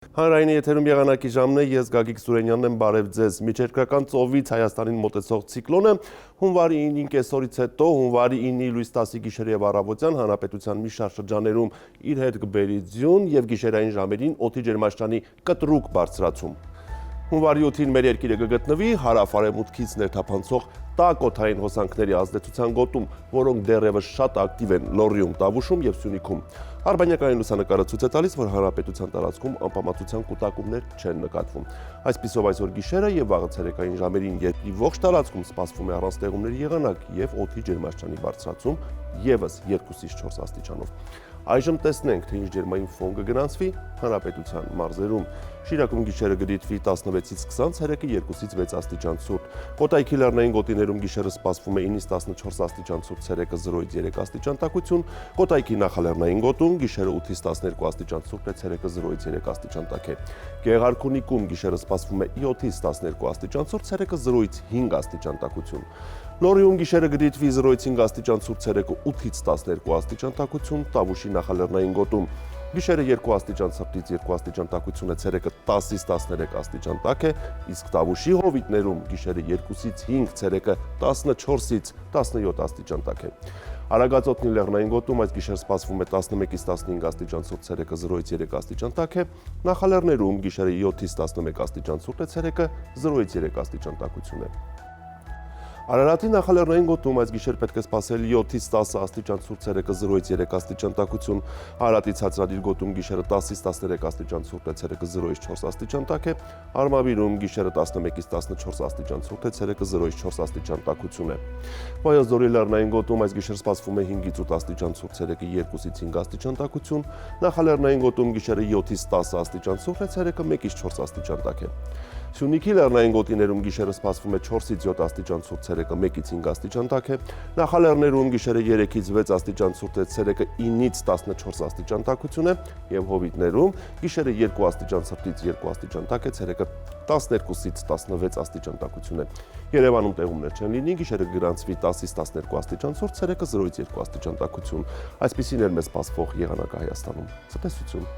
Հանրայինի եթերում եղանակի ժամն է, ես Գագիկ Սուրենյանն եմ, բարև ձեզ։ Միջերկրական ծովից Հայաստանին մոտեցող ցիկլոնը հունվարի 9-ին կեսօրից հետո հունվարի 9-ի լույս 10-ի գիշեր եւ առավոտյան հանրապետության մի շարք շրջաններում իր հետ կբերի ձյուն եւ գիշերային ժամերին օդի ջերմաստիճանի կտրուկ բարձրացում։ Հունվարի 8-ին մեր երկիրը կգտնվի հարավ-արևմուտքից ներթափանցող տաք օդային հոսանքների ազդեցության գոտում, որոնք դեռևս շատ ակտիվ են Լոռիում, Տավուշում եւ Սյունիքում։ Արբանյակային լուսանկարը ցույց է տալիս, որ հանրապետության տարածքում անպամատության կուտակումներ չեն նկատվում։ Այսպիսով այսօր գիշերը եւ վաղը ցերեկային ժամերին երկրի ողջ տարածքում սպասվում է առանց ստեղումների եղանակ եւ օդի ջերմաստիճանի բարձրացում եւս 2-ից 4 աստիճանով։ Այժմ տեսնենք, թե ինչ ջերմային ֆոն կգրանցվի հանրապետության մարզերում։ Շիրակում գիշերը կդիտվի 16-ից 20, ցերեկը 2-ից 6 աստիճան ցուրտ։ Կոտայքի լեռնային գոտիներում գիշերը սպասվում է 9-ից 14 աստիճան ցուրտ, ցերեկը 0-ից 3 աստիճան տաքություն։ Կոտայքի նախալեռնային գոտում գիշերը 8-ից 12 աստիճան ցուրտ է, ցերեկը 0-ից 3 աստիճան տաք է։ Գեղարքունիքում գիշերը սպասվում է 7-ից 12 աստիճան ցուրտ, ցերեկը 0-ից 5 աստիճան տաքություն։ Լոռիում գիշերը կդիտվի 0-ից 5 աստիճան ցուրտ, ցերեկը 8-ից 12 աստիճան տաքություն, Տավուշի նախալեռնային գոտում գիշերը 2 աստիճան ցրտից 2 աստիճան տաքություն է, ցերեկը 10-ից 13 աստիճան տաք է, իսկ Տավուշի հովիտներում գիշերը 2-ից 5, ցերեկը 14-ից 17 աստիճան տաք է։ Արագածոտնի լեռնային գոտում այս գիշեր սպասվում է 11-ից 15 աստիճան ցուրտ, ցերեկը 0-ից 3 աստիճան տաք է, նախալեռներում գիշերը 7-ից 11 աստիճան ցուրտ է, ցերեկը 0-ից 3 աստիճան տաքություն է։ Արարատի նախալեռնային գոտում այս գիշեր պետք է սպասել 7-ից 10 աստիճան ցուրտ, ցերեկը 0-ից 3 աստիճան տաքություն։ Արարատի ցածրադիր գոտում գիշերը 10-ից 13 աստիճան ցուրտ է, ցերեկը 0-ից 4 աստիճան տաք է։ Արմավիրում գիշերը 11-ից 14 աստիճան ցուրտ է, ցերեկը 0-ից 4 աստիճան տաքություն է։ Վայոց-Ձորի լեռնային գոտում այս գիշեր սպասվում է 5-ից 8 աստիճան ցուրտ, ցերեկը 2-ից 5 աստիճան տաքություն։ Նախալեռնային գոտում գիշերը 7-ից 10 աստիճան ցուրտ է, ցերեկը 1-ից 4 աստիճան տաք է։ Սյունիքի լեռնային գոտիներում գիշերը սպասվում է 4-ից 7 աստիճան ցուրտ, ցերեկը 1-ից 5 աստիճան տաք է։ Նախալեռներում գիշերը 3-ից 6 աստիճան ցուրտ է, ցերեկը 9-ից 14 աստիճան տաքություն է եւ հովիտներում գիշերը 2 աստիճան ցրտից 2 աստիճան տաք է, ցերեկը 12-ից 16 աստիճան տաքություն է։ Երևանում տեղումներ չեն լինի, գիշերը կգրանցվի 10-ից 12 աստիճան ցուրտ, ցերեկը 0-ից 2 աստիճան տաքություն։ Այսպիսին էր մեզ սպասվող եղանակը Հայաստանում։ Ցտեսություն։